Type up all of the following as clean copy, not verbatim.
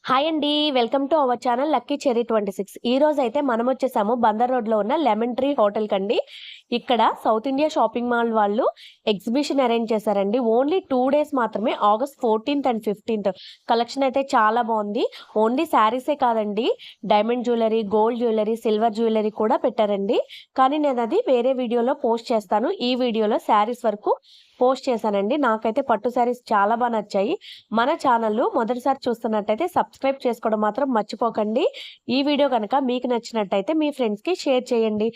Hi అండి. Welcome to our channel lucky cherry 26. ఈ రోజు అయితే మనం వచ్చేసాము బందర్ రోడ్ లో ఉన్న లెమన్ ట్రీ హోటల్ కండి. ఇక్కడ సౌత్ ఇండియా షాపింగ్ మాల్ వాళ్ళు ఎగ్జిబిషన్ అరేంజ్ చేశారండి. ఓన్లీ 2 days మాత్రమే, August 14th and 15th. Collection అయితే చాలా బాగుంది. ఓన్లీ శారీసే కాదండి, diamond jewellery, gold jewellery, silver jewellery కూడా పెట్టారండి. కానీ నేను అది వేరే వీడియోలో పోస్ట్ చేస్తాను. ఈ వీడియోలో శారీస్ వరకు పోస్ట్ చేశానండి. నాకైతే పట్టు శారీస్ చాలా బాగా నచ్చాయి. మన ఛానల్ మొదటిసారి చూస్తున్నట్టయితే సబ్స్క్రైబ్ చేసుకోవడం మాత్రం మర్చిపోకండి. ఈ వీడియో కనుక మీకు నచ్చినట్టయితే మీ ఫ్రెండ్స్కి షేర్ చేయండి.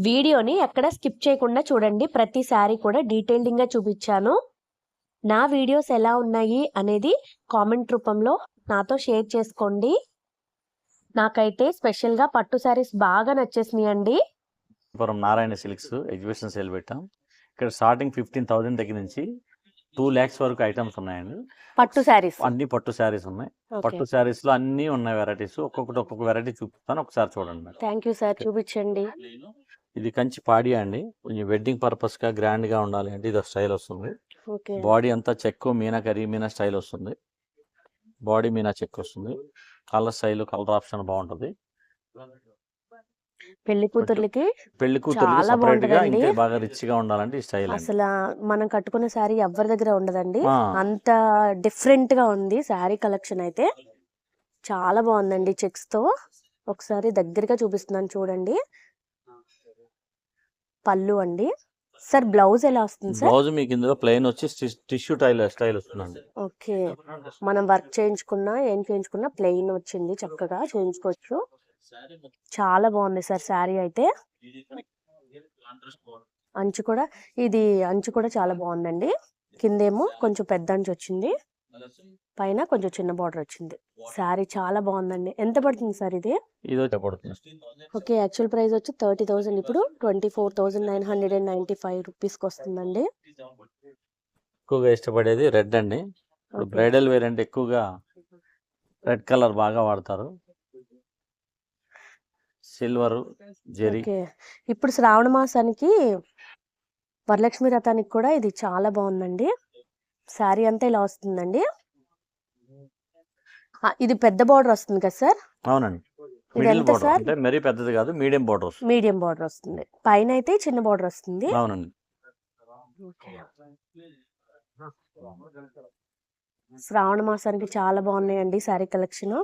వీడియోని ఎక్కడ స్కిప్ చేయకుండా చూడండి. ప్రతి శారీ కూడా డీటెయిల్డ్గా చూపించాను. నా వీడియోస్ ఎలా ఉన్నాయి అనేది కామెంట్ రూపంలో నాతో షేర్ చేసుకోండి. నాకైతే స్పెషల్గా పట్టు శారీస్ బాగా నచ్చేసినాయండి. నారాయణ సిల్క్స్ ఎగ్జిబిషన్ సేల్ పెట్టాం. ఇక్కడ స్టార్టింగ్ 15,000 దగ్గర నుంచి 2 lakhs వరకు ఐటమ్స్ ఉన్నాయండి. పట్టు శారీస్ అన్ని పట్టు శారీస్ ఉన్నాయి. పట్టు శారీస్ లో అన్ని ఉన్నాయి వెరైటీస్. ఒక్కొక్క వెరైటీ చూపిస్తాను, ఒకసారి చూడండి. థ్యాంక్ యూ సార్, చూపించండి. ఇది కంచి పాడి అండి. కొంచెం వెడ్డింగ్ పర్పస్ గా గ్రాండ్ గా ఉండాలి అంటే ఇది స్టైల్ వస్తుంది. బాడీ అంతా చెక్కు మీనా స్టైల్ వస్తుంది. బాడీ మీనా చెక్ వస్తుంది. కలర్ స్టైల్, కలర్ ఆప్షన్ బాగుంటది. పెళ్లి కూతుర్లకి సెపరేట్ గా ఇంకా బాగా రిచ్ గా ఉండాలంటే ఈ స్టైల్. అసలు మనం కట్టుకున్న శారీ ఎవరి దగ్గర ఉండదండి, అంత డిఫరెంట్ గా ఉంది శారీ కలెక్షన్. అయితే చాలా బాగుందండి. చెక్స్ తో ఒకసారి దగ్గరగా చూపిస్తున్నాను చూడండి. పళ్ళు అండి. సార్ బ్లౌజ్ ఎలా వస్తుంది సార్? బ్లౌజ్ మీకు ఇందులో ప్లెయిన్ వచ్చి టిష్యూ స్టైల్ వస్తుందండి. ఓకే, మనం వర్క్ చేయించుకున్నా ఏం చేయించుకున్నా ప్లెయిన్ వచ్చింది, చక్కగా చేయించుకోవచ్చు. చాలా బాగుంది సార్ శారీ అయితే. అంచు కూడా చాలా బాగుందండి. కిందేమో కొంచెం పెద్ద అంచు వచ్చింది, పైన కొంచెం చిన్న బార్డర్ వచ్చింది. శారీ చాలా బాగుందండి. ఎంత పడుతుంది సార్ ఇది? ఓకే, యాక్చువల్ ప్రైస్ వచ్చి 30,000, ఇప్పుడు 24,995 రూపీస్కి వస్తుందండి. ఎక్కువగా ఇష్టపడేది రెడ్ అండి. బ్రైడల్ వేర్ అంటే ఎక్కువగా రెడ్ కలర్ బాగా వాడతారు. సిల్వర్ జెరీ. ఇప్పుడు శ్రావణ మాసానికి, వరలక్ష్మి రథానికి కూడా ఇది చాలా బాగుందండి. శారీ అంతా ఇలా వస్తుందండి. ఇది పెద్ద బార్డర్ వస్తుంది కదా సార్? అవునండి. మరీ పెద్దది కాదు, మీడియం బార్డర్ వస్తుంది. పైన అయితే చిన్న బార్డర్ వస్తుంది. అవునండి. శ్రావణ మాసానికి చాలా బాగున్నాయండి శారీ కలెక్షన్.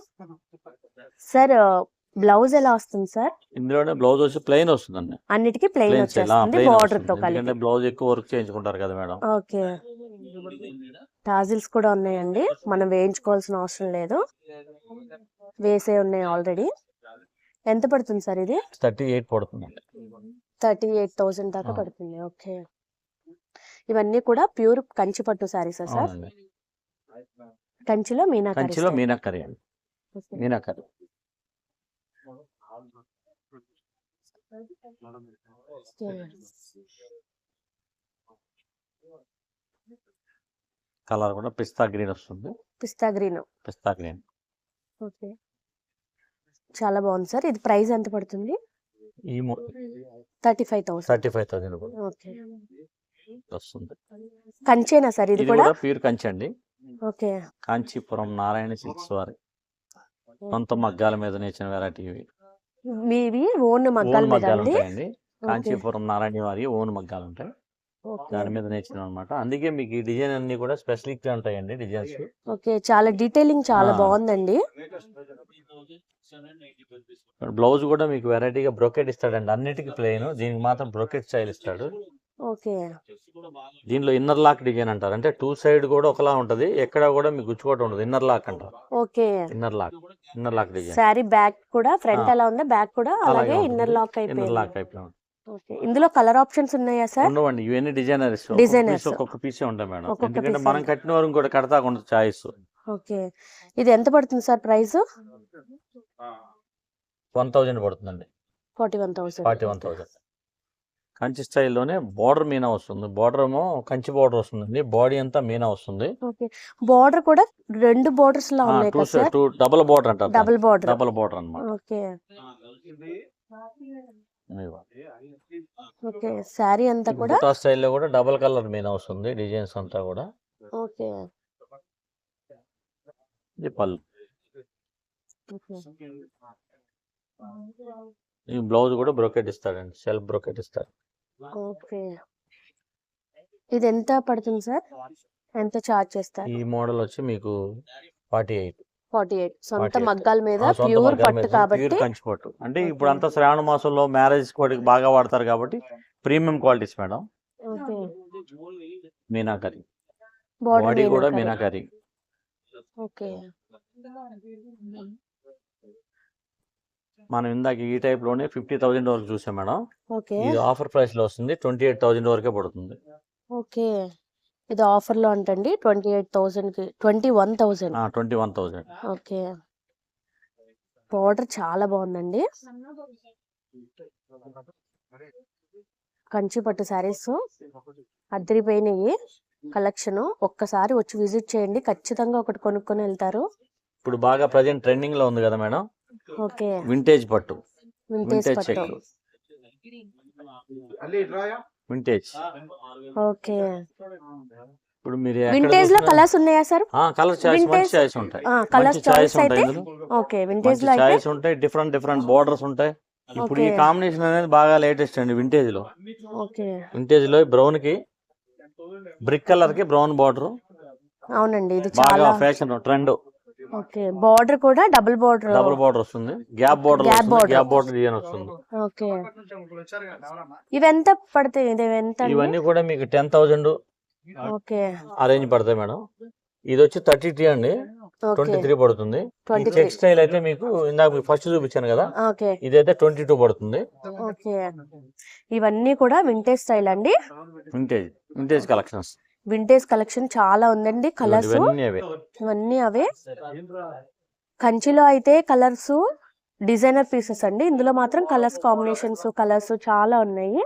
సార్ బ్లౌజ్ ఎలా వస్తుంది సార్? ఇందులోనే బ్లౌజ్ వచ్చి ప్లెయిన్ వస్తుందండి. అన్నిటికీ ప్లెయిన్ వచ్చేస్తుంది, బార్డర్ తో కలిపి. బ్లౌజ్ ఎక్కువ వర్క్ చేయించుకుంటారు కదా మేడం. ఓకే, టాజిల్స్ కూడా ఉన్నాయండి, మనం వేయించుకోవాల్సిన అవసరం లేదు, వేసే ఉన్నాయి ఆల్రెడీ. ఎంత పడుతుంది సార్ ఇది? 38 పడుతుంది. 38,000 దాకా పడుతుంది. ఓకే, ఇవన్నీ కూడా ప్యూర్ కంచి పట్టు శారీస్ సార్? కంచిలో మీనాకరీ. కలర్ కూడా పిస్తా గ్రీన్ వస్తుంది. పిస్తా గ్రీన్. ఓకే, చాలా బాగుంది సార్. ఇది ప్రైస్ ఎంత పడుతుంది? 35,000 ఓకే వస్తుంది. కంచేనా సార్? ఇది కూడా ప్యూర్ కంచి అండి. ఓకే, కాంచీపురం నారాయణ సిల్క్స్ వారి సొంత మగ్గాల మీద నేర్చిన వెరైటీ ఇవి. మీవి ఓన్ మగ్గాలు ఉంటాయండి. కాంచీపురం నారాయణ వారి ఓన్ మగ్గాలు ఉంటాయి, దాని మీద నేర్చిన అనమాట. అందుకే మీకు ఈ డిజైన్ అన్ని కూడా స్పెషలిక్ గా ఉంటాయండి డిజైన్స్. ఓకే, చాలా డీటెయిలింగ్ చాలా బాగుందండి. బ్లౌజ్ కూడా మీకు వెరైటీగా బ్రోకెట్ ఇస్తాడండి. అన్నిటికీ ప్లెయిన్, దీనికి మాత్రం బ్రోకెట్ స్టైల్ ఇస్తాడు. ఓకే, దీనిలో ఇన్నర్ లాక్ డిజైన్ అంటారు. అంటే 2 side కూడా ఒకలా ఉంటది, ఎక్కడ కూడా మీకు గుచ్చుకోవటం ఉండదు. ఇన్నర్ లాక్ అంటారు. Okay, inner lock design. Sorry back కూడా, ఫ్రంట్ ఎలా ఉందో బ్యాక్ కూడా అలాగే ఇన్నర్ లాక్ అయిపోయింది. ఓకే, ఇందులో కలర్ ఆప్షన్స్ ఉన్నాయా సార్? ఉండవండి, ఇవన్నీ డిజైనర్స్. ఒక్కొక్క పీసే ఉంటాయి మేడం, ఎందుకంటే మనం కట్టిన వరకు కూడా కడతా ఉండదు చాయిస్. ఓకే, ఇది ఎంత పడుతుంది సార్ ప్రైస్? 1,000 పడుతుందండి. 41,000. కంచి స్టైల్లోనే బార్డర్ మీనా వస్తుంది. బార్డర్ ఏమో కంచి బార్డర్ వస్తుందండి, బాడీ అంతా మీనా వస్తుంది. బార్డర్ కూడా 2 బోర్డర్స్ లా ఉన్నాయి కదా సార్? డబుల్ బార్డర్ అంటారు. డబుల్ బార్డర్ అన్నమాట. ఓకే, ఓకే, సారీ అంతా కూడా బుటా స్టైల్లో కూడా డబుల్ కలర్ మీనా వస్తుంది, డిజైన్స్ అంతా కూడా. ఓకే, ఇది పళ్ళు. ఈ బ్లౌజ్ కూడా బ్రోకెట్ ఇస్తాడండి, సెల్ఫ్ బ్రోకెట్ ఇస్తాడు. ఓకే, ఇది ఎంత పడుతుంది సార్? ఎంత చార్జ్ చేస్తారు? ఈ మోడల్ వచ్చి మీకు 48. 48 సొంత 48. మగ్గాల మీద సొంత ప్యూర్ మగ్గాల పట్టు మీద కాబట్టి ప్యూర్ కంచి పట్టు. అంటే ఇప్పుడు అంతా శ్రావణ మాసంలో మ్యారేజ్ కోటికి బాగా వాడతారు కాబట్టి premium qualities madam. Okay, meenakari body body కూడా మీనాకరి. ఓకే, మనం ఇందాక ఈ టైప్ లోనే 50,000 వరకు చూసాం మేడం. ఓకే, ఇది ఆఫర్ ప్రైస్ లో వస్తుంది, 28,000 వరకే పడుతుంది. ఓకే. ఇది ఆఫర్ లో అంటండి 28,000 కి 21,000. 21,000. ఓకే, బార్డర్ చాలా బాగుందండి. కంచి పట్టు శారీస్ అద్దరిపోయినాయి కలెక్షన్. ఒక్కసారి వచ్చి విజిట్ చేయండి, ఖచ్చితంగా ఒకటి కొనుక్కొని వెళ్తారు. ఇప్పుడు బాగా ప్రజెంట్ ట్రెండింగ్ లో ఉంది కదా మేడం, ఓకే, వింటేజ్ పట్టు, వింటేజ్ వింటేజ్ పట్టు. Check, vintage. ఓకే, ఇప్పుడు మీరు వింటేజ్ లో కలర్స్ ఉన్నాయా సార్? కలర్ చాయిస్, మంచి Vintage- చాయిస్ ఉంటాయి, కలర్స్ మంచి చాయిస్ చాయిస్ ఉంటాయి అయితే ఇందులో. ఓకే, వింటేజ్ మంచి లో అయితే చాయిస్ ఉంటాయి, డిఫరెంట్ బోర్డర్స్ ఉంటాయి. ఇప్పుడు ఈ ఓకే. కాంబినేషన్ అనేది బాగా లేటెస్ట్ అండి వింటేజ్ లో. ఓకే, వింటేజ్ లో బ్రౌన్ కి బ్రిక్ కలర్ కి బ్రౌన్ బార్డర్ అవునండి, ఇది బాగా చాలా ఫ్యాషన్ ట్రెండ్. ఓకే. బార్డర్ కూడా డబుల్ బార్డర్. డబుల్ బార్డర్ వస్తుంది, గ్యాప్ బార్డర్ Gap వస్తుంది, border. గ్యాప్ బార్డర్ డిజైన్ వస్తుంది. ఓకే, ఇవి ఎంత పడతాయి? ఇది ఎంత అండి? ఇవన్నీ కూడా మీకు 10,000 ఓకే, ఆ రేంజ్ పడతాయి మేడం. ఇది వచ్చి 33 అండి, ఓకే, 23 పడుతుంది. ఈ 23. చెక్ స్టైల్ అయితే మీకు ఇందాక మీకు ఫస్ట్ చూపించాను కదా, ఓకే, ఇదైతే 22 పడుతుంది. ఓకే. ఇవన్నీ కూడా వింటేజ్ స్టైల్ అండి. Vintage collections. వింటేజ్ కలెక్షన్ చాలా ఉందండి. కలర్స్ ఇవన్నీ అవే. ఇవన్నీ అవే. కంచిలో అయితే కలర్స్ డిజైనర్ పీసెస్ అండి, ఇందులో మాత్రం కలర్స్ కాంబినేషన్స్ కలర్స్ చాలా ఉన్నాయి.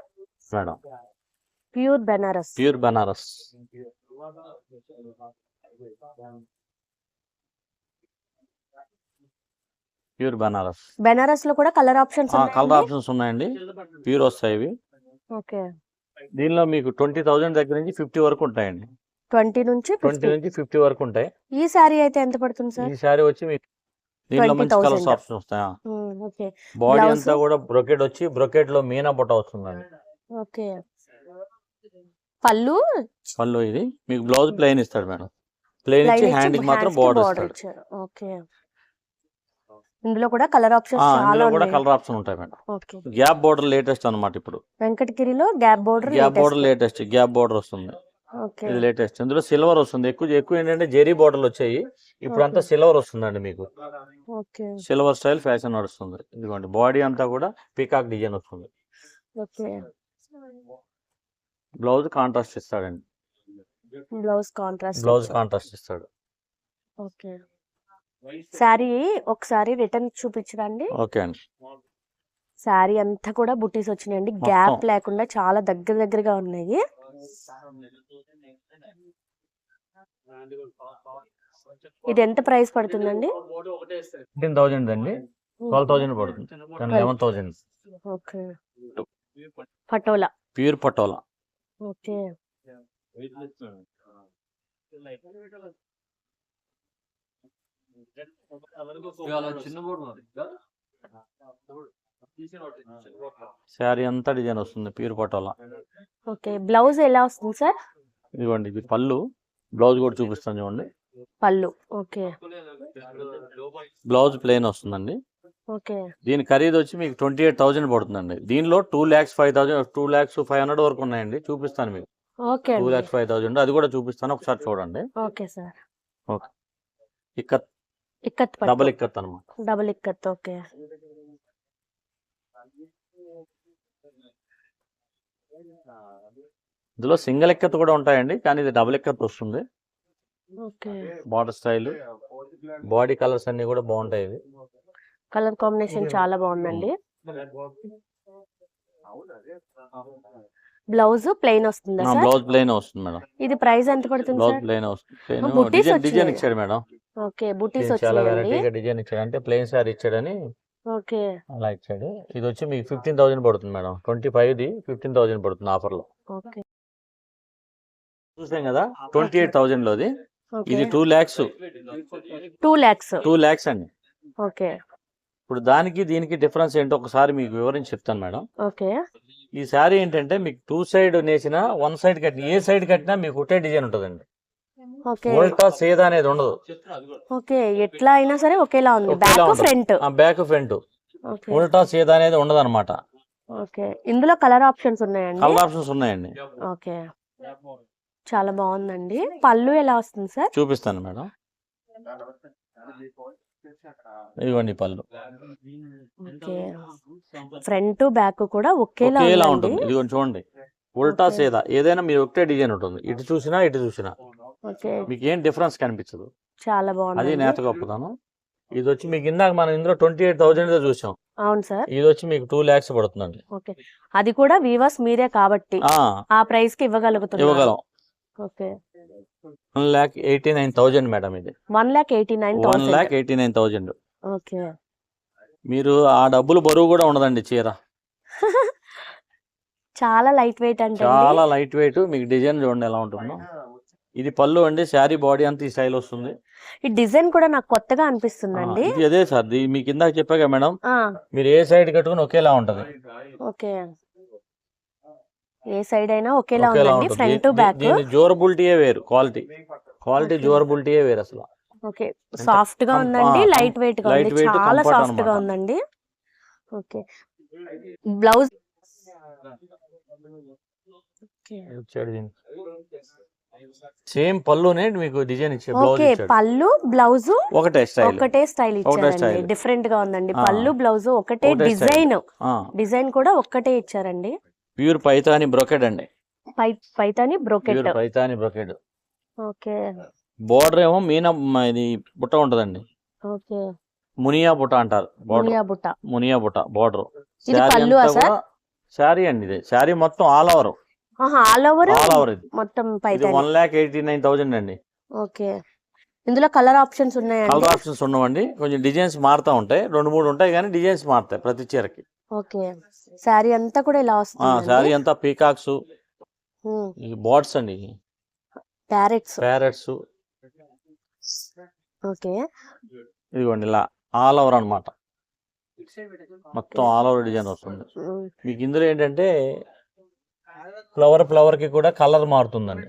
Madam pure Banaras. Pure Banaras. Pure Banaras. Banaras లో కూడా కలర్ ఆప్షన్స్ కలర్ ఆప్షన్స్ ఉన్నాయండి, ప్యూర్ వస్తాయి ఇవి. ఓకే, దీనిలో మీకు 20,000 దగ్గర నుంచి 50 వరకు ఉంటాయండి. 20 నుంచి 20 నుంచి 50 వరకు ఉంటాయి. ఈ సారీ అయితే ఎంత పడుతుంది సార్? ఈ శారీ వచ్చి మీకు దీనిలో మంచి 20,000. కలర్స్ ఆప్షన్ వస్తాయి. Okay, body Blouse? అంతా కూడా బ్రొకెట్ వచ్చి బ్రొకెట్ లో మీనా బొట్ట వస్తుందండి. ఓకే. పళ్ళు పళ్ళు ఇది మీకు బ్లౌజ్ ప్లెయిన్ ఇస్తాడు మేడం, ప్లెయిన్ ఇచ్చి హ్యాండ్ కి మాత్రం బార్డర్ ఇస్తాడు. ఇచ్చారు. ఓకే, ఇందులో కూడా కలర్ ఆప్షన్స్ చాలా ఇందులో కూడా ఉన్నాయి. కలర్ ఆప్షన్ ఉంటాయి madam. Okay, gap border latest అన్నమాట. ఇప్పుడు వెంకటగిరిలో gap border. Gap border latest, gap border వస్తుంది, ఓకే, ఇది లేటెస్ట్. ఇందులో సిల్వర్ వస్తుంది, ఎక్కువ ఏంటంటే జెరీ బోర్డర్లు వచ్చాయి, ఇప్పుడు అంతా సిల్వర్ వస్తుందండి మీకు. ఓకే, సిల్వర్ స్టైల్ ఫ్యాషన్ నడుస్తుంది. ఇదిగోండి బాడీ అంతా కూడా పీకాక్ డిజైన్ వస్తుంది. ఓకే. బ్లౌజ్ కాంట్రాస్ట్ ఇస్తాడండి, బ్లౌజ్ కాంట్రాస్ట్. బ్లౌజ్ కాంట్రాస్ట్ ఇస్తాడు. ఓకే, శారీ ఒకసారి రిటర్న్ చూపించరండి. ఓకే అండి. శారీ అంతా కూడా బుటీస్ వచ్చినాయండి, గ్యాప్ లేకుండా చాలా దగ్గరగా ఉన్నాయి. ఇది ఎంత ప్రైస్ పడుతుందండి? 15,000 అండి, 12,000 పడుతుంది, 11,000. Okay, patola. Pure patola. Okay, sari అంతా డిజైన్ వస్తుంది, ప్యూర్ పటోలా. ఓకే. బ్లౌజ్ ఎలా వస్తుంది సార్? ఇదిగోండి ఇది పళ్ళు, బ్లౌజ్ కూడా చూపిస్తాను చూడండి. పళ్ళు. ఓకే, బ్లౌజ్ ప్లెయిన్ వస్తుందండి. ఓకే, దీని ఖరీదు వచ్చి మీకు 28,000 పడుతుందండి. దీనిలో 2,05,000 2,05,00 వరకు ఉన్నాయండి, చూపిస్తాను మీకు. ఓకే, 2,05,000 అది కూడా చూపిస్తాను, ఒకసారి చూడండి. Okay sir. Okay, ikat ikat పట్టు. డబల్ ఇక్కత్ అనమాట. డబుల్ ఇక్కత్. ఓకే, ఇందులో సింగిల్ ఇక్కత్ కూడా ఉంటాయండి, కానీ ఇది డబుల్ ఇక్కత్ వస్తుంది. Okay. Border style, body colours అన్ని కూడా బాగుంటాయి. ఇవి కలర్ కాంబినేషన్ చాలా బాగుందండి. బ్లౌజ్ ప్లెయిన్ వస్తుందా సార్? బ్లౌజ్ ప్లెయిన్ వస్తుంది మేడం. ఇది ప్రైస్ ఎంత పడుతుంది బ్లౌజ్ సార్? ప్లెయిన్ వస్తుంది, బుటీస్ డిజైన్ వచ్చినాయి. ఇచ్చాడు మేడం. ఓకే, బుటీస్ చాలా వచ్చాయండి. వెరైటీగా డిజైన్ ఇచ్చాడు, అంటే ప్లెయిన్ సారీ ఇచ్చాడని ఓకే, అలా ఇచ్చాడు. ఇది వచ్చి మీకు 15,000 పడుతుంది మేడం. 25ది 15,000 పడుతుంది ఆఫర్ లో. ఓకే, చూసాం కదా 28,000 లోది. ఓకే. ఇది 2 lakhs 2 lakhs. 2 lakhs అండి. ఓకే. ఇప్పుడు దానికి దీనికి డిఫరెన్స్ ఏంటో ఒకసారి మీకు వివరించి చెప్తాను మేడం. ఓకే. ఈ శారీ ఏంటంటే మీకు 2 సైడ్ నేసిన 1 సైడ్ కట్టిన ఏ సైడ్ కట్టినా మీకు ఒకటే డిజైన్ ఉంటుందండి. ఓకే. ఉల్టా సేదా అనేది ఉండదు. ఓకే. ఎట్లా అయినా సరే ఒకేలా ఉంది. ఒకేలా బ్యాక్ ఉంటుంది. ఫ్రంట్. Back front okay. ఉల్టా సేదా అనేది ఉండదు అనమాట. ఓకే. ఇందులో కలర్ ఆప్షన్స్ ఉన్నాయండి? కలర్ ఆప్షన్స్ ఉన్నాయండి. ఓకే. చాలా బాగుందండి. పళ్ళు ఎలా వస్తుంది సార్? చూపిస్తాను మేడం. ఇదిగోండి పళ్ళు. ఓకే. ఫ్రంట్ బ్యాక్ కూడా ఒకేలా ఒకేలా ఉందండి. ఉంటుంది. ఇదిగోండి చూడండి. ఉల్టా ఓకే. సేదా ఏదైనా మీరు ఒకటే డిజైన్ ఉంటుంది. ఇటు చూసినా ఇటు చూసినా ఓకే. మీకు ఏం డిఫరెన్స్ కనిపించదు. చాలా అది బాగుందండి. నేత గొప్పతనం. ఇది వచ్చి మీకు ఇందాక మనం ఇందులో 28,000 చూసాం. అవును సార్. ఇది వచ్చి మీకు 2 lakhs పడుతుందండి. ఓకే. అది కూడా వీవర్స్ మీరే కాబట్టి ఆ ప్రైస్ కి ఇవ్వగలుగుతున్నారు. ఇవ్వగలం. ఓకే. 1,89,000 మేడం ఇది. 1,89,000. 1,89,000. ఓకే. మీరు ఆ డబ్బులు బరువు కూడా ఉండదండి చీర. చాలా లైట్ వెయిట్ అంటే చాలా లైట్ వెయిట్. మీకు డిజైన్ చూడండి ఎలా ఉంటుందో. ఇది పళ్ళు అండి. శారీ బాడీ అంతా ఈ స్టైల్ వస్తుంది. ఈ డిజైన్ కూడా నాకు కొత్తగా అనిపిస్తుందండి. ఇది అదే సార్ మీకు ఇందాక చెప్పాగా మేడం. మీరు ఏ సైడ్ కట్టుకుని ఒకేలా ఉంటది. ఓకే. ఏ సైడ్ అయినా ఒకేలా ఉందండి. Front back. దీని డ్యూరబిలిటీయే వేరు. క్వాలిటీ డ్యూరబిలిటీయే వేరు అసలు. ఓకే. సాఫ్ట్ గా ఉందండి. లైట్ వెయిట్ గా ఉంది. చాలా సాఫ్ట్ గా ఉందండి. ఓకే. బ్లౌజ్ సేమ్ పళ్ళునే మీకు డిజైన్ ఇచ్చే బ్లౌజ్ ఓకే. ఇచ్చాడు. పళ్ళు బ్లౌజ్ ఒకటే స్టైల్ ఇచ్చారండి. స్టైల్. డిఫరెంట్ గా ఉందండి. పళ్ళు బ్లౌజ్ ఒకటే డిజైన్ కూడా ఒక్కటే ఇచ్చారండి. ప్యూర్ పైతాని బ్రోకెడ్ అండి. Paithani brocade. Pure Paithani brocade. Okay. Border ఏమో ఇది బుట్ట ఉంటదండి. ఓకే. మునియా బుట్ట అంటారు. మునియా బుట్ట బోర్డర్. ఇది పళ్ళు సార్? శారీ అండి. ఇది శారీ మొత్తం ఆల్ ఓవర్. ఆల్ ఓవర్ ఇది మొత్తం ఇది పైతాని. 1,89,000 అండి. ఓకే. ఇందులో కలర్ ఆప్షన్స్ ఉన్నాయండి? కలర్ ఆప్షన్స్ ఉండవండి. కొంచెం డిజైన్స్ మారుతా ఉంటాయి. 2-3 ఉంటాయి కానీ డిజైన్స్ మారుతాయి ప్రతి చీరకి. ఓకే. శారీ అంతా కూడా ఇలా వస్తుంది. శారీ అంతా పీకాక్స్, ఈ బర్డ్స్ అండి, ప్యారెట్స్. ఓకే. ఇదిగోండి ఇలా ఆల్ ఓవర్ అన్నమాట. మొత్తం ఆల్ ఓవర్ డిజైన్ వస్తుంది. మీకు ఇందులో ఏంటంటే ఫ్లవర్ కి కూడా కలర్ మారుతుందండి.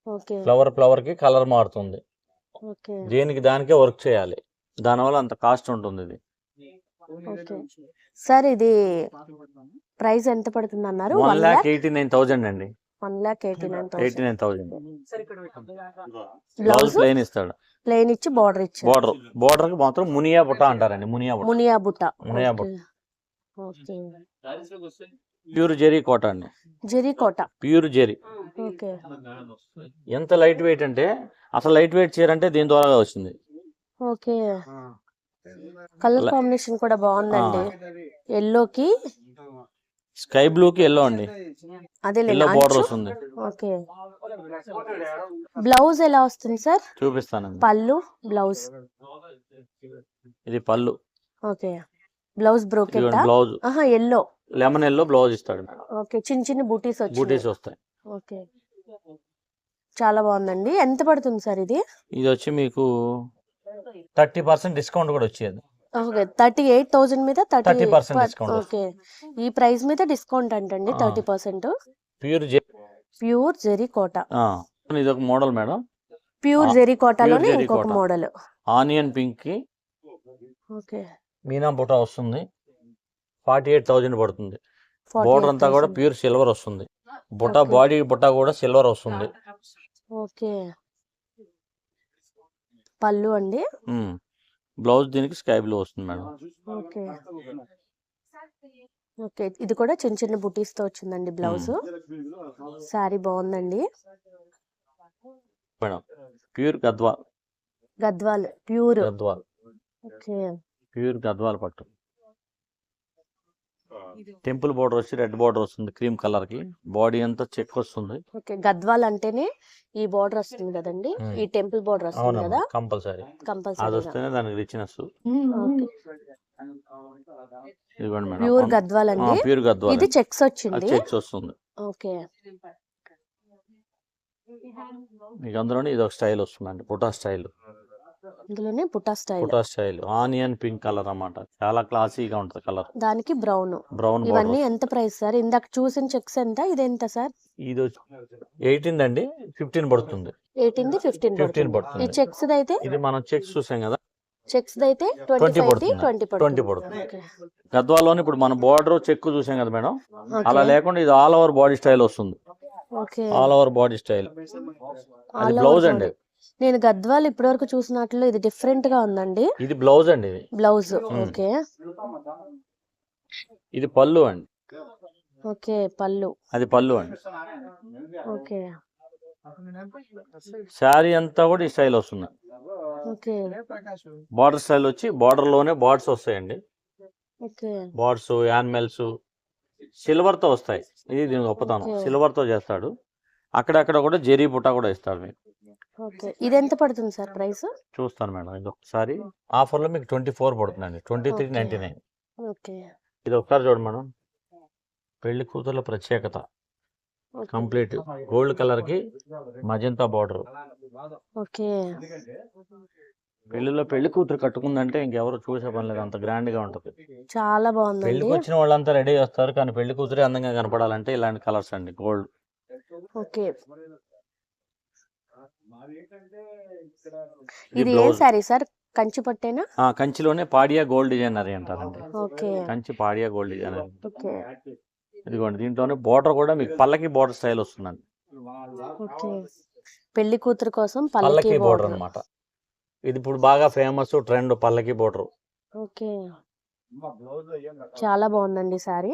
ఓకే. ఫ్లవర్ కి కలర్ మారుతుంది. ఓకే. దేనికి దానికే వర్క్ చేయాలి. దానివల్ల అంత కాస్ట్ ఉంటుంది ఇది. ఓకే. సార్ ఇది ప్రైస్ ఎంత పడుతుంది అన్నారు? 1,89,000 అండి. 1,89,000. బ్లౌజ్ ప్లెయిన్ ఇస్తాడు. ప్లెయిన్ ఇచ్చి బార్డర్ ఇచ్చారు. బార్డర్ కి మాత్రం మునియా బుట్ట అంటారండి. మునియా బుట్ట. ఓకే. ప్యూర్ జెరీ కోట అండి. ప్యూర్ జెరీ. ఓకే. ఎంత లైట్ వెయిట్ అంటే అసలు లైట్ వెయిట్ చీర అంటే దీని ద్వారా వచ్చింది. ఓకే. కలర్ కాంబినేషన్ కూడా బాగుందండి. ఎల్లోకి స్కై బ్లూ కి ఎల్లో అండి. అదే ఎల్లో బోర్డర్ వస్తుంది. ఓకే. బ్లౌజ్ ఎలా వస్తుంది సార్? చూపిస్తానండి. పళ్ళు బ్లౌజ్. ఇది పళ్ళు. Okay. Blouse brocade. Blouse yellow lemon yellow blouse ఇస్తాడు. ఓకే. చిన్న బూటీస్ వస్తాయి. ఓకే. చాలా బాగుందండి. ఎంత పడుతుంది సార్ ఇది? ఇది వచ్చి మీకు 30% డిస్కౌంట్ కూడా వచ్చేది. ఓకే. 38,000 మీద 30% డిస్కౌంట్. ఓకే. ఈ ప్రైస్ మీద డిస్కౌంట్ అంటండి 30%. ప్యూర్ జెరీ కోట. ఇది ఒక మోడల్ మేడం. ప్యూర్ జెరీ కోటలోనే ఇంకొక మోడల్. ఆనియన్ పింక్ కి ఓకే. మీనా బుట్ట వస్తుంది. 48,000 పడుతుంది. బోర్డర్ అంతా కూడా ప్యూర్ సిల్వర్ వస్తుంది. బుట్ట బాడీ బుట్ట కూడా సిల్వర్ వస్తుంది. ఓకే. పళ్ళు అండి. బ్లౌజ్ దీనికి స్కై బ్లూ వస్తుంది మేడం. ఓకే. ఓకే. ఇది కూడా చిన్న బుటీస్ తో వచ్చిందండి బ్లౌజ్. సారీ బాగుందండి madam. Pure Gadwal. Okay. Pure Gadwal పట్టు. టెంపుల్ బోర్డర్ వచ్చి రెడ్ బోర్డర్ వస్తుంది. క్రీమ్ కలర్ కి బాడీ అంతా చెక్ వస్తుంది. ఓకే. గద్వాల్ అంటేనే ఈ బోర్డర్ వస్తుంది కదండి. ఈ టెంపుల్ బోర్డర్ వస్తుంది కదా. కంపల్సరీ అది వస్తేనే దానికి రిచ్నెస్. ఇదిగోండి మేడం. ప్యూర్ గద్వాల్ అండి. ప్యూర్ గద్వాల్. ఇది చెక్స్ వచ్చింది. చెక్స్ వస్తుంది. ఓకే. మీకు అందులోనే ఇది ఒక స్టైల్ వస్తుందండి. బుటా స్టైల్. ఇందులోనే బుటా style, photo style onion pink colour అన్నమాట. చాలా క్లాసీగా ఉంటుంది కలర్. దానికి బ్రౌన్. బ్రౌన్ ఇవన్నీ బార్డర్. ఎంత ప్రైస్ సార్? ఇందాక చూసిన చెక్స్ ఎంత, ఇది ఎంత సార్? ఇది 18 అండి, 15 పడుతుంది. 18 15 15 పడుతుంది. ఈ పడుతుంది. చెక్స్ అయితే, ఇది మనం చెక్స్ చూసాం కదా, చెక్స్ అయితే 20 25 పడుతుంది. 20 20 పడుతుంది. పడుతుంది. ఓకే. గద్వాల్లోనే ఇప్పుడు మనం బార్డర్ చెక్ చూసాం కదా మేడం, ఓకే. అలా లేకుండా ఇది ఆల్ ఓవర్ బాడీ స్టైల్ వస్తుంది. Okay. All over body style. అది ఆల్ బ్లౌజ్ ఓవర్ అండి. బాడీ. నేను గద్వాల్ ఇప్పటివరకు చూసినట్లు ఇది డిఫరెంట్ గా ఉందండి. ఇది బ్లౌజ్ అండి. ఇది బ్లౌజ్. ఓకే. ఇది పళ్ళు అండి. ఓకే, పళ్ళు. అది పళ్ళు అండి. ఓకే. శారీ అంతా కూడా ఈ స్టైల్ వస్తుంది. ఓకే. బార్డర్ స్టైల్ వచ్చి బార్డర్ లోనే బార్డ్స్ వస్తాయండి. ఓకే. బార్డ్స్, యానిమల్స్ సిల్వర్ తో వస్తాయి. ఇది దీని గొప్పతనం, ఓకే. సిల్వర్ తో చేస్తాడు. అక్కడక్కడ కూడా జెరీ బుట్ట కూడా ఇస్తాడు మీకు. ఓకే. ఇది ఎంత పడుతుంది సార్ ప్రైస్? చూస్తాను మేడం, ఇది ఒకసారి ఆఫర్ లో మీకు 24 పడుతుందండి, 23.99. ఓకే. ఇది ఒకసారి చూడండి మేడం, పెళ్లి కూతుర్ల ప్రత్యేకత. ఓకే. కంప్లీట్ గోల్డ్ కలర్ కి మజంతా బార్డర్. ఓకే. పెళ్లిలో పెళ్లి కూతురు కట్టుకుందంటే ఇంకెవరు చూసే పని లేదు, అంత గ్రాండ్ గా ఉంటది. చాలా బాగుందండి. పెళ్లికి వచ్చిన వాళ్ళంతా రెడీ చేస్తారు, కానీ పెళ్లి కూతురే అందంగా కనపడాలంటే ఇలాంటి కలర్స్ అండి, గోల్డ్. ఓకే. ఇది ఇది ఏం బ్లౌజ్. Sorry sir? కంచి పట్టేనా? కంచిలోనే పాడియా గోల్డ్ డిజైనరీ అంటారండి. ఓకే. కంచి పాడియా గోల్డ్ డిజైనరీ. ఓకే. ఇదిగోండి, దీంట్లోనే బార్డర్ కూడా మీకు పల్లకి బార్డర్ స్టైల్ వస్తుందండి. ఓకే. పెళ్లి కూతురు కోసం పల్లకి పల్లకి బార్డర్ బోర్డర్. అన్నమాట. ఇది ఇప్పుడు బాగా ఫేమస్ ట్రెండ్, పల్లకి బార్డర్. ఓకే. చాలా బాగుందండి సారీ.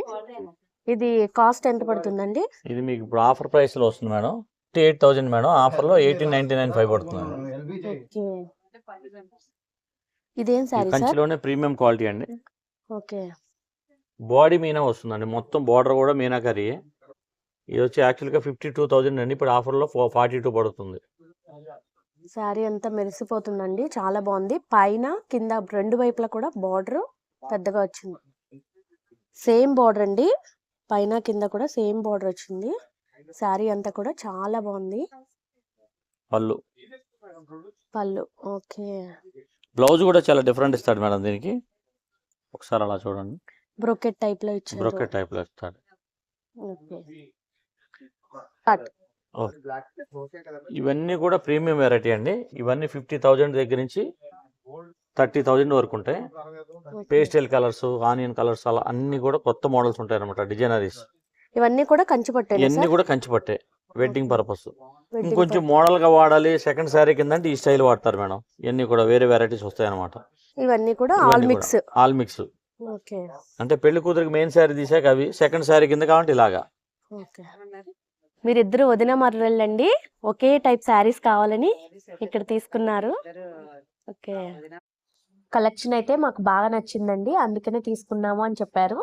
ఇది కాస్ట్ ఎంత పడుతుందండి? ఇది మీకు ఇప్పుడు ఆఫర్ ప్రైస్ లో వస్తుంది మేడం, 58,000 మేడం. ఆఫర్ లో 18,995 పడుతుంది. ఓకే. ఇదేం సారీ సార్? కంచిలోనే ప్రీమియం క్వాలిటీ అండి. ఓకే. బాడీ మీనా వస్తుందండి, మొత్తం బార్డర్ కూడా మీనాకరీ. ఇది వచ్చి యాక్చువల్ గా 52,000 అండి, ఇప్పుడు ఆఫర్ లో 42 పడుతుంది. సారీ అంతా మెరిసిపోతుందండి, చాలా బాగుంది. పైన కింద రెండు వైపులా కూడా బార్డర్ పెద్దగా వచ్చింది. సేమ్ బార్డర్ అండి, పైన కింద కూడా సేమ్ బార్డర్ వచ్చింది. సారీ అంతా కూడా చాలా బాగుంది. పళ్ళు, పళ్ళు. ఓకే. బ్లౌజ్ కూడా చాలా డిఫరెంట్ ఇస్తాడు మేడం దీనికి. ఒకసారి అలా చూడండి, బ్రోకెట్ టైప్ లో ఇచ్చారు. బ్రోకెట్ టైప్ లో ఇస్తాడు. ఓకే. కట్. ఓ. ఇవన్నీ కూడా ప్రీమియం వెరైటీ అండి. ఇవన్నీ 50,000 దగ్గర నుంచి 30,000 వరకు ఉంటాయి. Okay. Pastel colours, onion colours, అలా అన్ని కూడా కొత్త మోడల్స్ ఉంటాయి అనమాట, డిజైనరీస్. ఇవన్నీ కూడా కంచి పట్టేనా ఇవన్నీ సార్? కూడా కంచి పట్టే, వెడ్డింగ్ పర్పస్. వెడ్డింగ్ ఇంకొంచెం పట్టు. మోడల్ గా వాడాలి, సెకండ్ శారీ కింద అంటే ఈ స్టైల్ వాడతారు మేడం. ఇవన్నీ కూడా వేరే వెరైటీస్ వస్తాయి అనమాట. ఇవన్నీ కూడా ఆల్ ఇవన్నీ కూడా మిక్స్. All mix. ఓకే. అంటే పెళ్లి కూతురికి మెయిన్ శారీ తీసాక అవి సెకండ్ శారీ కింద కావాలంటే ఇలాగా. ఓకే. మీరిద్దరు వదిన మరలండి, ఒకే టైప్ శారీస్ కావాలని ఇక్కడ తీసుకున్నారు. ఓకే. కలెక్షన్ అయితే మాకు బాగా నచ్చిందండి, అందుకనే తీసుకున్నాము అని చెప్పారు.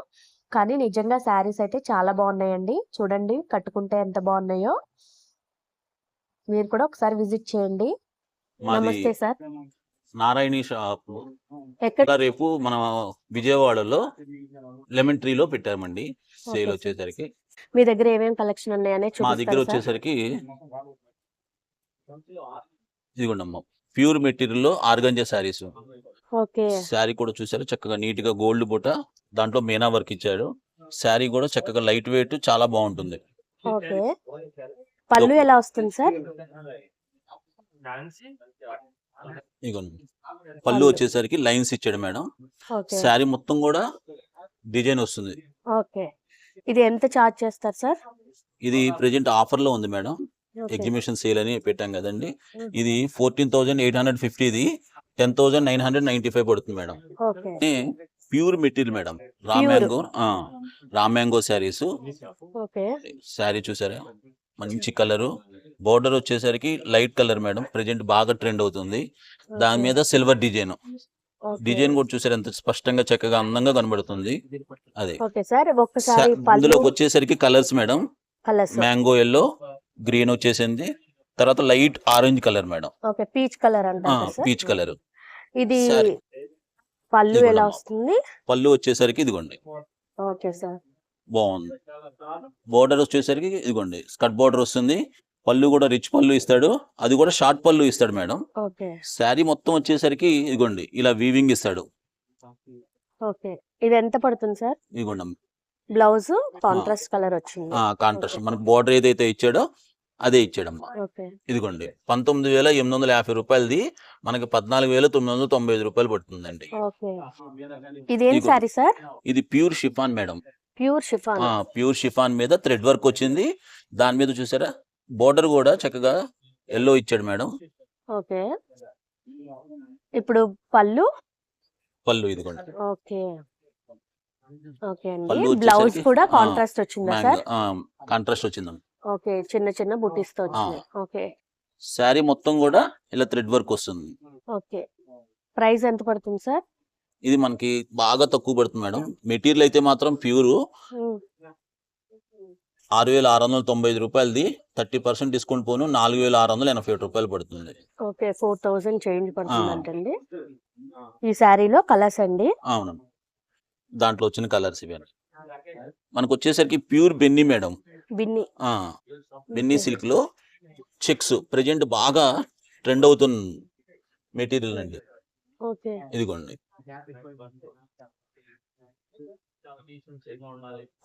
కానీ నిజంగా శారీస్ అయితే చాలా బాగున్నాయండి. చూడండి కట్టుకుంటే ఎంత బాగున్నాయో. మీరు కూడా ఒకసారి విజిట్ చేయండి. మాది నమస్తే సార్. నారాయణి షాప్. ఎక్కడ? రేపు మన విజయవాడలో లెమన్ ట్రీలో పెట్టామండి సేల్ ఓకే సార్. వచ్చేసరికి. మీ దగ్గర ఏమేమి కలెక్షన్ ఉన్నాయనే మా దగ్గర చూపిస్తారు సార్? వచ్చేసరికి ఇదిగోండమ్మా, ప్యూర్ మెటీరియల్లో ఆర్గంజా శారీస్. ఓకే. శారీ కూడా చూసారు చక్కగా నీట్ గా గోల్డ్ బుట్ట, దాంట్లో మీనా వర్క్ ఇచ్చాడు. శారీ కూడా చక్కగా లైట్ వెయిట్, చాలా బాగుంటుంది. ఓకే. పళ్ళు ఎలా వస్తుంది సార్? ఇదిగోండి, పళ్ళు పళ్ళు. వచ్చేసరికి లైన్స్ ఇచ్చాడు మేడం. ఓకే. శారీ మొత్తం కూడా డిజైన్ వస్తుంది. ఓకే. ఇది ఎంత చార్జ్ చేస్తారు సార్? ఇది ప్రెజెంట్ ఆఫర్ లో ఉంది మేడం, ఓకే. ఎగ్జిబిషన్ సేల్ అని పెట్టాం కదండి. ఇది 14,850, ఇది 10,995 పడుతుంది madam. Okay. Pure material madam, raw pure. Mango. Raw mango saris. Okay. Sari చూసారా, మంచి కలరు. బోర్డర్ వచ్చేసరికి లైట్ కలర్ మేడం, ప్రెజెంట్ బాగా ట్రెండ్ అవుతుంది. దాని ఓకే. మీద సిల్వర్ డిజైన్. ఓకే. డిజైన్ కూడా చూసారు ఎంత స్పష్టంగా చక్కగా అందంగా కనబడుతుంది. అదే ఓకే సార్, ఒక్కసారి పళ్ళు ఇందులోకి వచ్చేసరికి colours madam, colours. Mango yellow, green వచ్చేసింది, తర్వాత light orange colour madam, okay. Peach colour అంటారు కదా సార్? Peach colour. ఇది సారీ పళ్ళు ఎలా ఇదిగోండమ్మా, వస్తుంది? పళ్ళు వచ్చేసరికి ఇదిగోండి ఓకే సార్. బాగుంది. బోర్డర్ వచ్చేసరికి ఇదిగోండి స్కర్ట్ బోర్డర్ వస్తుంది, పళ్ళు కూడా రిచ్ పళ్ళు ఇస్తాడు, అది కూడా షార్ట్ పళ్ళు ఇస్తాడు మేడం. ఓకే శారీ మొత్తం వచ్చేసరికి ఇదిగోండి ఇలా వీవింగ్ ఇస్తాడు. ఓకే. ఇది ఎంత పడుతుంది సార్? ఇదిగోండి బ్లౌజ్ కాంట్రాస్ట్ కలర్ వచ్చింది. కాంట్రాస్ట్ మనకు బోర్డర్ ఏదైతే ఇచ్చాడో అదే ఇచ్చాడమ్మా. ఓకే ఇదిగోండి 19,850 రూపాయలది మనకి 14,995 రూపాయలు పడుతుందండి. ఓకే. ఇదేం ఇదిగో. Sorry sir? ఇది pure chiffon madam. Pure chiffon. Pure chiffon మీద థ్రెడ్ వర్క్ వచ్చింది. దాని మీద చూసారా బోర్డర్ కూడా చక్కగా ఎల్లో ఇచ్చాడు మేడం. ఓకే. ఇప్పుడు పళ్ళు. పళ్ళు ఇదిగోండి ఓకే ఓకే పళ్ళు అండి. బ్లౌజ్ వచ్చేసరికి కూడా కాంట్రాస్ట్ వచ్చిందా సార్? కాంట్రాస్ట్ వచ్చిందండి. ఓకే. చిన్న చిన్న బుటీస్ తో వచ్చింది. ఓకే శారీ మొత్తం కూడా ఇలా థ్రెడ్ వర్క్ వస్తుంది. ఓకే. ప్రైస్ ఎంత పడుతుంది సార్? ఇది మనకి బాగా తక్కువ పడుతుంది మేడం. మెటీరియల్ అయితే మాత్రం ప్యూర్ ఉమ్. 6,695 రూపాయలది 30% డిస్కౌంట్ పోను 4,687 రూపాయలు పడుతుంది. ఓకే. 4,000 చేంజ్ పడుతుంది అంటండి. ఈ శారీలో కలర్స్ అండి. అవునండి దాంట్లో వచ్చిన కలర్స్ ఇవి మనకు వచ్చేసరికి pure Binny madam. Binny. Binny silk లో చెక్స్ ప్రెజెంట్ బాగా ట్రెండ్ అవుతున్న మెటీరియల్ అండి. ఓకే ఇదిగోండి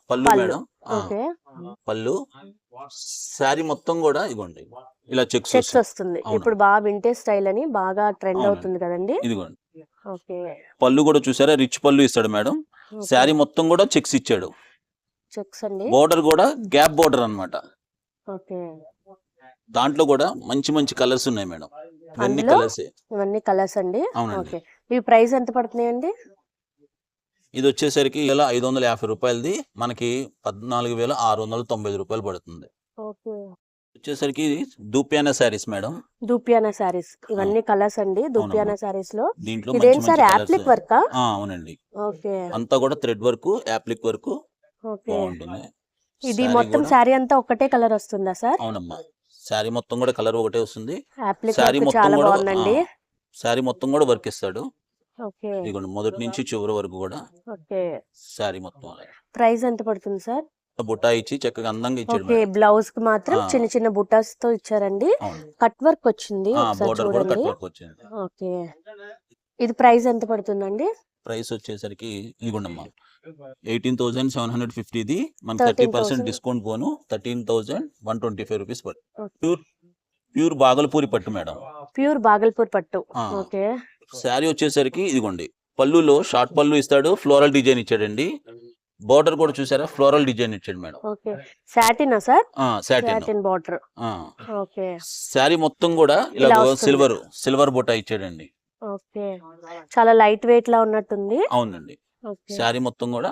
పళ్ళు పళ్ళు. మేడం. ఓకే. పళ్ళు శారీ మొత్తం కూడా ఇదిగోండి ఇలా చెక్స్ చెక్స్ వస్తుంది. అవును. ఇప్పుడు బాగా వింటేజ్ స్టైల్ అని బాగా ట్రెండ్ అవునండి. అవుతుంది కదండి. ఇదిగోండి ఓకే. పళ్ళు కూడా చూసారా రిచ్ పళ్ళు ఇస్తాడు మేడం. ఓకే. శారీ మొత్తం కూడా చెక్స్ ఇచ్చాడు. చెక్స్ అండి. బోర్డర్ కూడా గ్యాప్ బోర్డర్ అన్నమాట. ఓకే. దాంట్లో కూడా మంచి మంచి కలర్స్ ఉన్నాయి మేడం. ఇవన్నీ అందులో కలర్స్ ఇవన్నీ కలర్స్ అండి. అవునండి. ఓకే. ఈ ప్రైస్ ఎంత పడుతున్నాయండి? ఇది వచ్చేసరికి ఇలా 550 రూపాయలది మనకి 14,690 రూపాయలు పడుతుంది. ఓకే. వచ్చేసరికి దూపియానా శారీస్ మేడం. దూపియానా సారీస్ ఇవన్నీ కలర్స్ అండి. దూపియానా సారీస్ లో దీంట్లో ఇదేం మంచి సార్? మంచి యాప్లిక్ కలర్స్. వర్కా? అవునండి ఓకే అంతా కూడా thread work appliqué work okay. బాగుంటుంది. ఇది శారీ మొత్తం కూడా- శారీ అంతా ఒకటే కలర్ వస్తుందా సార్? అవునమ్మా శారీ మొత్తం కూడా కలర్ ఒకటే వస్తుంది. యాప్లిక్ శారీ వర్క్ మొత్తం చాలా కూడా బాగుందండి. శారీ మొత్తం కూడా వర్క్ ఇస్తాడు. ఓకే ఇదిగోండి మొదటి నుంచి చివరి వరకు కూడా ఓకే. శారీ మొత్తం ప్రైస్ ఎంత పడుతుంది సార్? బుట్టా ఇచ్చి చక్కగా అందంగా ఇచ్చాడు ఓకే. మేడం. బ్లౌజ్ కి మాత్రం ఆ. చిన్న చిన్న బుటాస్ తో ఇచ్చారండి. అవును కట్ వర్క్ వచ్చింది. ఒకసారి బోర్డర్ కూడా చూడండి. కట్ వర్క్ వచ్చింది. ఓకే. ఇది ప్రైస్ ఎంత పడుతుందండి? ప్రైస్ వచ్చేసరికి ఇదిగోండమ్మా 18,750ది మనకి 13,000. 30% డిస్కౌంట్ పోను 13,125 రూపీస్ పడుతుంది. ఓకే. ప్యూర్ ప్యూర్ బాగల్పూరి పట్టు మేడం. ప్యూర్ బాగల్పూర్ పట్టు. ఆ. ఓకే శారీ వచ్చేసరికి ఇదిగోండి పళ్ళులో షార్ట్ పళ్ళు ఇస్తాడు. ఫ్లోరల్ డిజైన్ ఇచ్చాడండి. బోర్డర్ కూడా చూసారా ఫ్లోరల్ డిజైన్ ఇచ్చాడు మేడం. ఓకే. సాటినా sir? Satin. Satin border. Okay sari మొత్తం కూడా ఇలా ఇలా వస్తుంది. సిల్వర్ బుట్ట ఇచ్చాడండి. ఓకే. చాలా లైట్ వెయిట్ లా ఉన్నట్టుంది. అవునండి ఓకే. శారీ మొత్తం కూడా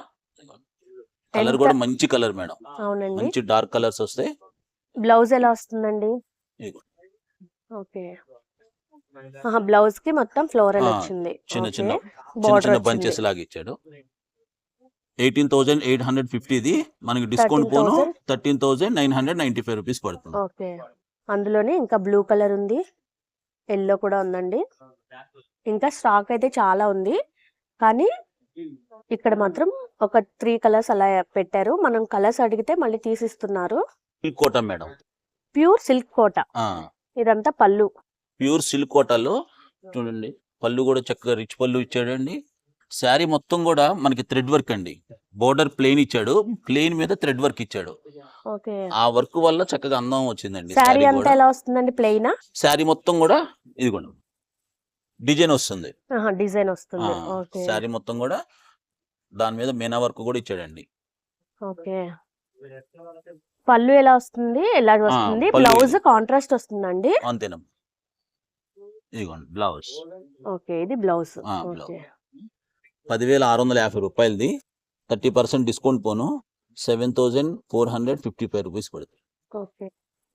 కలర్ ఎంత? కూడా మంచి కలర్ మేడం. అవునండి. మంచి డార్క్ కలర్స్ వస్తాయి. బ్లౌజ్ ఎలా వస్తుందండి? ఇదిగో. ఓకే. బ్లౌజ్ కి మొత్తం ఫ్లోరల్ ఆ, వచ్చింది. చిన్న ఓకే. చిన్న బార్డర్ బంచెస్ వచ్చింది. లాగా ఇచ్చాడు. 18,850ది మనకి డిస్కౌంట్ పోను 13,995 రూపీస్ పడుతుంది. ఓకే. అందులోనే ఇంకా బ్లూ కలర్ ఉంది, ఎల్లో కూడా ఉందండి. ఇంకా స్టాక్ అయితే చాలా ఉంది, కానీ ఇక్కడ మాత్రం ఒక 3 కలర్స్ అలా పెట్టారు. మనం కలర్స్ అడిగితే మళ్ళీ తీసిస్తున్నారు. సిల్క్ కోట మేడం. ప్యూర్ సిల్క్ కోట. ఇదంతా పళ్ళు. ప్యూర్ సిల్క్ కోటాలో చూడండి పళ్ళు కూడా చక్కగా రిచ్ పళ్ళు ఇచ్చాడండి. శారీ మొత్తం కూడా మనకి థ్రెడ్ వర్క్ అండి. బోర్డర్ ప్లెయిన్ ఇచ్చాడు, ప్లెయిన్ మీద థ్రెడ్ వర్క్ ఇచ్చాడు. ఓకే. ఆ వర్క్ వల్ల చక్కగా అందం వచ్చిందండి. శారీ శారీ అంతా కూడా ఎలా వస్తుందండి? ప్లెయినా? శారీ మొత్తం కూడా ఇదిగోండి డిజైన్ వస్తుంది. డిజైన్ వస్తుంది. ఓకే శారీ మొత్తం కూడా దాని మీద మీనా వర్క్ కూడా ఇచ్చాడండి. ఓకే. పళ్ళు ఎలా వస్తుంది? ఎలా వస్తుంది? పళ్ళు బ్లౌజ్ కాంట్రాస్ట్ వస్తుందండి. అంతేనా ఇదిగోండి బ్లౌజ్. ఓకే. ఇది బ్లౌజ్. బ్లౌజ్. ఓకే. 10,650 రూపాయలది 30% డిస్కౌంట్ పోను 7,455 రూపీస్ పడుతుంది. ఓకే.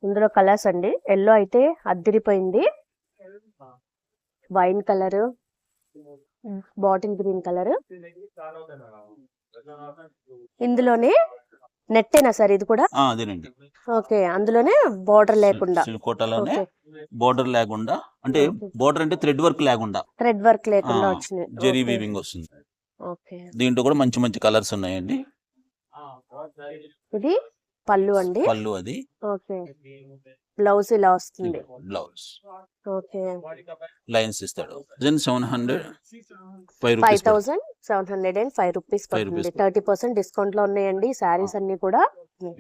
ఇందులో కలర్స్ అండి. ఎల్లో అయితే అద్దిరిపోయింది, wine colour, bottle green colour. ఇందులోనే నెట్టేనా సార్ ఇది కూడా? అదేనండి ఓకే. అందులోనే బార్డర్ లేకుండా. Silk కోటాలోనే okay. బోర్డర్ లేకుండా, అంటే ఓకే. బోర్డర్ అంటే థ్రెడ్ వర్క్ లేకుండా థ్రెడ్ వర్క్ లేకుండా ఆ, వచ్చింది. జెరీ ఓకే. వీవింగ్ వస్తుంది. ఓకే. దీంట్లో కూడా మంచి మంచి కలర్స్ ఉన్నాయండి. ఇది పళ్ళు అండి. పళ్ళు అది ఓకే. బ్లౌజ్ ఇలా వస్తుంది. బ్లౌజ్ ఓకే, లైన్స్ ఇస్తాడు. దెన్ 705 రూపీస్ 5705 రూపీస్ 5 పడుతుంది. rupees. 30% డిస్కౌంట్ లో ఉన్నాయండి శారీస్ అన్ని కూడా.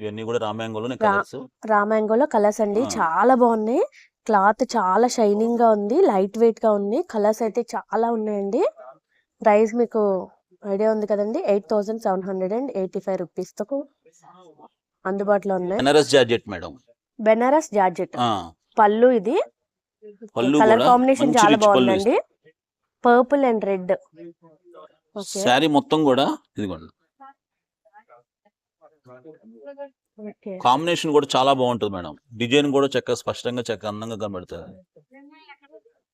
ఇవన్నీ కూడా రామ్యాంగోలోనే కలర్స్. రామాంగోలో కలర్స్ అండి చాలా బాగున్నాయి. క్లాత్ చాలా షైనింగ్ గా ఉంది, లైట్ వెయిట్ గా ఉంది. కలర్స్ అయితే చాలా ఉన్నాయండి. ప్రైస్ మీకు ఐడియా ఉంది కదండి, 8785 రూపీస్ తో అందుబాటులో ఉన్నాయి. Banaras georgette madam. Banaras georgette ఆ, పళ్ళు, ఇది పళ్ళు కలర్ కూడా కాంబినేషన్ మంచి చాలా రిచ్ పళ్ళు బాగుందండి, purple and red. Okay sari మొత్తం కూడా ఇదిగోండి. ఓకే కాంబినేషన్ కూడా చాలా బాగుంటుంది మేడం. డిజైన్ కూడా చక్కగా స్పష్టంగా చక్కగా అందంగా కనబడుతుంది.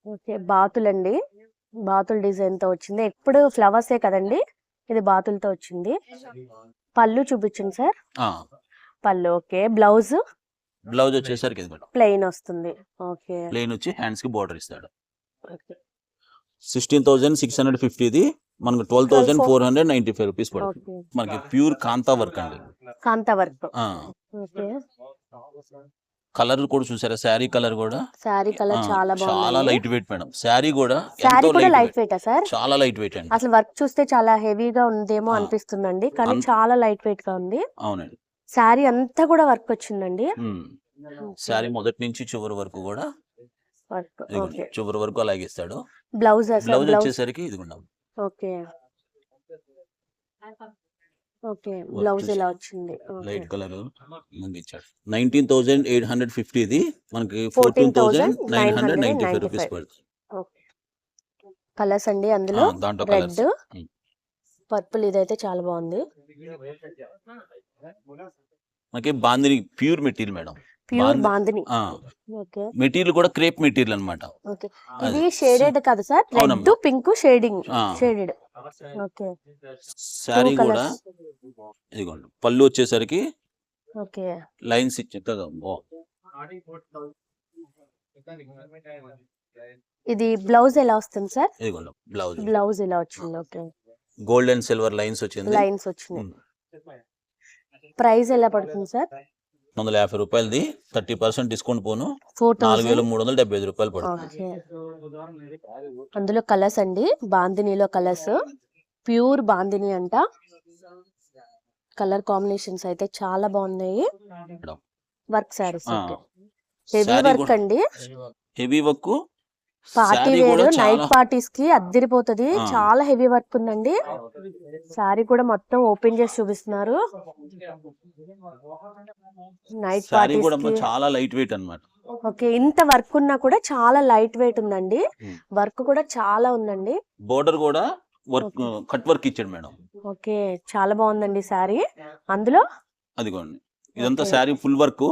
ఓకే బాతులండి, బాతుల డిజైన్ తో వచ్చింది. ఎప్పుడు ఫ్లవర్సే కదండి, ఇది బాతులతో వచ్చింది. పళ్ళు చూపించండి సార్. ఆ, పళ్ళు ఓకే. బ్లౌజ్ బ్లౌజ్ వచ్చేసరికి ఇది మేడం ప్లెయిన్ వస్తుంది. ఓకే ప్లెయిన్ వచ్చి హ్యాండ్స్ కి బార్డర్ ఇస్తాడు. ఓకే 16,650 ఇది మనకు 12,495 రూపీస్ పడుతుంది. ఓకే. మనకి ప్యూర్ కాంతా వర్క్ అండి. కాంతా వర్క్. ఆ, ఓకే కలర్ కూడా చూసారా, శారీ కలర్ కూడా శారీ కలర్ చాలా చాలా బాగుంది. Light weight madam. శారీ కూడా శారీ ఎంతో కూడా light light weight, weight sir? చాలా లైట్ వెయిట్ అండి. అసలు వర్క్ చూస్తే చాలా హెవీగా ఉందేమో ఆ. అనిపిస్తుందండి, కానీ అంత- చాలా లైట్ వెయిట్ గా ఉంది. అవునండి. శారీ అంతా కూడా వర్క్ వచ్చిందండి. శారీ మొదటి నుంచి చివరి వరకు కూడా వర్క్. ఇదిగోండి, ఓకే చివరి వరకు అలాగే ఇస్తాడు. Blouse sir? బ్లౌజ్ బ్లౌజ్ వచ్చేసరికి ఇదిగోండి ఓకే ఓకే బ్లౌజ్ ఇలా వచ్చింది. లైట్ కలర్ ఇచ్చాడు. 19,850 ఇది మనకి 14,995 రూపీస్ 14,995 పడుతుంది. ఓకే కలర్స్ అండి అందులో దాంట్లో రెడ్, కలర్స్ పర్పుల్, ఇదైతే చాలా బాగుంది. మనకి bandhani pure material madam. Pure bandhani. ఆ, ఓకే మెటీరియల్ కూడా క్రేప్ మెటీరియల్ అన్నమాట. ఓకే ఇది షేడెడ్ కదా సార్? రెడ్ అవునమ్మా. పింక్ షేడింగ్, ఆ. షేడెడ్. ఓకే శారీ Two కూడా colours. ఇదిగోండి, పళ్ళు వచ్చేసరికి ఓకే లైన్స్ చక్కగా ఇది బ్లౌజ్ ఎలా వస్తుంది సార్? ఇదిగోండి బ్లౌజ్ బ్లౌజ్ ఇలా వచ్చింది. Okay gold and silver lines వచ్చింది. లైన్స్ వచ్చినాయి. ప్రైస్ ఎలా పడుతుంది సార్? 150 రూపాయలది 30% డిస్కౌంట్ పోను 4,000. 4,375 రూపాయలు పడుతుంది. ఓకే అందులో కలర్స్ అండి, బాందినీలో కలర్స్, ప్యూర్ బాందిని అంట. కలర్ కాంబినేషన్స్ అయితే చాలా బాగున్నాయి. మేడం. వర్క్ సారీస్. ఆ. ఓకే హెవీ శారీ వర్క్ కూడా అండి, heavy work. Party sari wear కూడా నైట్ చాలా పార్టీస్ కి అద్దరిపోతుంది. ఆ. చాలా హెవీ వర్క్ ఉందండి. శారీ కూడా మొత్తం ఓపెన్ చేసి చూపిస్తున్నారు. నైట్ శారీ పార్టీస్ కూడా కి. చాలా లైట్ వెయిట్ అన్నమాట. ఓకే ఇంత వర్క్ ఉన్నా కూడా చాలా లైట్ వెయిట్ ఉందండి. ఉమ్. వర్క్ కూడా చాలా ఉందండి. బోర్డర్ కూడా వర్క్ కట్ వర్క్ ఇచ్చాడు మేడం. ఓకే చాలా బాగుందండి శారీ. అందులో అదిగోండి, ఇదంతా ఓకే. Sari full work.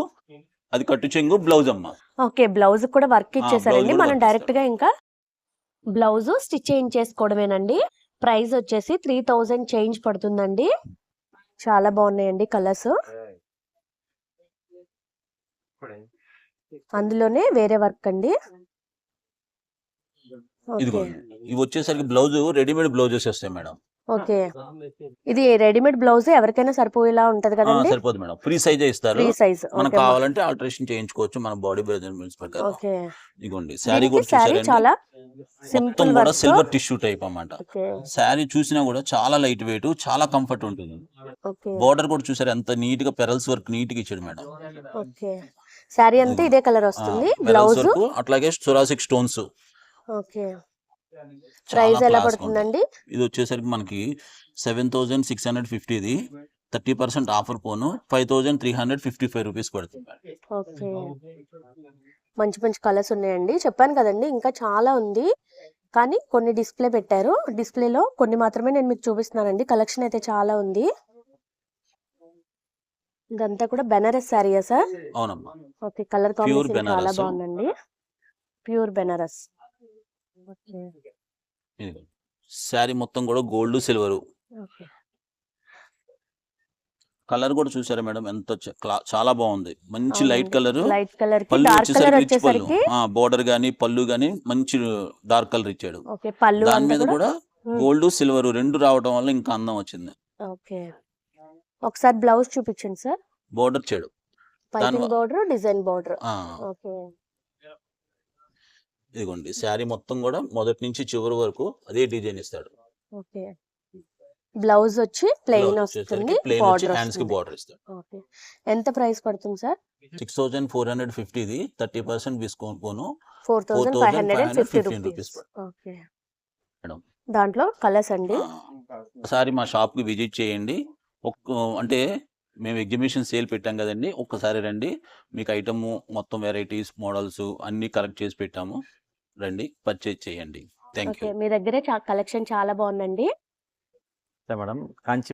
అది కట్టు చెంగు బ్లౌజ్ అమ్మ. ఓకే బ్లౌజ్ కూడా వర్క్ ఇచ్చేసారండి. బ్లౌజ్ కూడా మనం వర్క్ డైరెక్ట్ గా ఇంకా బ్లౌజ్ స్టిచ్ చేయించేసుకోవడమేనండి. ప్రైస్ వచ్చేసి 3,000 చేంజ్ పడుతుందండి. చాలా బాగున్నాయండి కలర్స్. అందులోనే వేరే వర్క్ అండి. ఓకే ఇదిగోండి, ఇవి వచ్చేసరికి బ్లౌజ్ రెడీమేడ్ బ్లౌజెస్ వస్తాయి మేడం. ఓకే ఇది రెడీమేడ్ బ్లౌజ్ ఎవరికైనా సరిపోయేలా ఉంటది కదండి. సరిపోదు మేడం, ఫ్రీ సైజ్ ఇస్తారు. Free size. మనకు కావాలంటే ఆల్టరేషన్ చేయించుకోవచ్చు మన బాడీ మెజర్మెంట్స్ ప్రకారం. ఓకే ఇదిగోండి శారీ దీనికి కూడా శారీ చూసారండి, చాలా మొత్తం సింపుల్ కూడా వర్క్. సిల్వర్ టిష్యూ టైప్ అన్నమాట. ఓకే శారీ చూసినా కూడా చాలా లైట్ వెయిట్, చాలా కంఫర్ట్ ఉంటుంది. ఓకే బోర్డర్ కూడా చూసారు ఎంత నీట్ గా పెరల్స్ వర్క్ నీట్ గా ఇచ్చాడు మేడం. ఓకే శారీ అంతా ఇదే కలర్ వస్తుంది. పెరల్స్ బ్లౌజ్ వర్క్ అట్లాగే సురాసిక్ స్టోన్స్. ఓకే చాలా ప్రైస్ ఎలా class గా పడుతుందండి? ఇది వచ్చేసరికి మనకి 7,650 ఇది 30% ఆఫర్ పోను 5,355 రూపీస్ పడుతుంది. ఓకే మంచి మంచి కలర్స్ ఉన్నాయండి. చెప్పాను కదండి ఇంకా చాలా ఉంది, కానీ కొన్ని డిస్ప్లే పెట్టారు. డిస్ప్లేలో కొన్ని మాత్రమే నేను మీకు చూపిస్తున్నానండి. కలెక్షన్ అయితే చాలా ఉంది. ఇదంతా కూడా బెనారస్ శారీయా సార్? అవునమ్మా, ఓకే కలర్ కాంబినేషన్ చాలా బెనారస్. బాగుందండి. ప్యూర్ బెనారస్. ఓకే ఇది శారీ మొత్తం కూడా గోల్డ్ సిల్వర్. ఓకే కలర్ కూడా చూసారా మేడం ఎంత చాలా బాగుంది. మంచి లైట్ కలర్. లైట్ కలర్ కి పళ్ళు డార్క్ కలర్ వచ్చేసరికి రిచ్ పళ్ళు. వచ్చేసరికి బోర్డర్ గానీ పళ్ళు గానీ మంచి డార్క్ కలర్ ఇచ్చాడు. ఓకే పళ్ళు దాని అంతా మీద కూడా కూడా గోల్డ్ సిల్వర్ రెండు రావడం వల్ల ఇంకా అందం వచ్చింది. ఓకే ఒకసారి బ్లౌజ్ చూపించండి సార్. బోర్డర్ ఇచ్చాడు. పైపింగ్ దాని- బోర్డర్, డిజైన్ బోర్డర్. ఆ, ఓకే. ఇదిగోండి శారీ మొత్తం కూడా మొదటి నుంచి చివరి వరకు అదే డిజైన్ ఇస్తాడు. ఓకే. బ్లౌజ్ వచ్చి ప్లెయిన్ Blouse వస్తుంది, వచ్చేసరికి ప్లెయిన్ వచ్చి బార్డర్ హ్యాండ్స్ కి వస్తుంది. బార్డర్ ఇస్తాడు. ఓకే. ఎంత ప్రైస్ పడుతుంది సార్? 6450 ఇది 30% డిస్కౌంట్ పోను 4550 రూపీస్ రూపీస్. ఓకే. మేడం. దాంట్లో కలర్స్ అండి. ఒకసారి మా షాప్ కి విజిట్ చేయండి. అంటే మేము ఎగ్జిబిషన్ సేల్ పెట్టాం కదండి, ఒక్కసారి రండి. మీకు ఐటమ్ మొత్తం వెరైటీస్ మోడల్స్ అన్ని కలెక్ట్ చేసి పెట్టాము. రండి, పర్చేజ్ చేయండి. Thank okay. యూ. మీ దగ్గరే కలెక్షన్ చాలా బాగుందండి. మేడం కంచి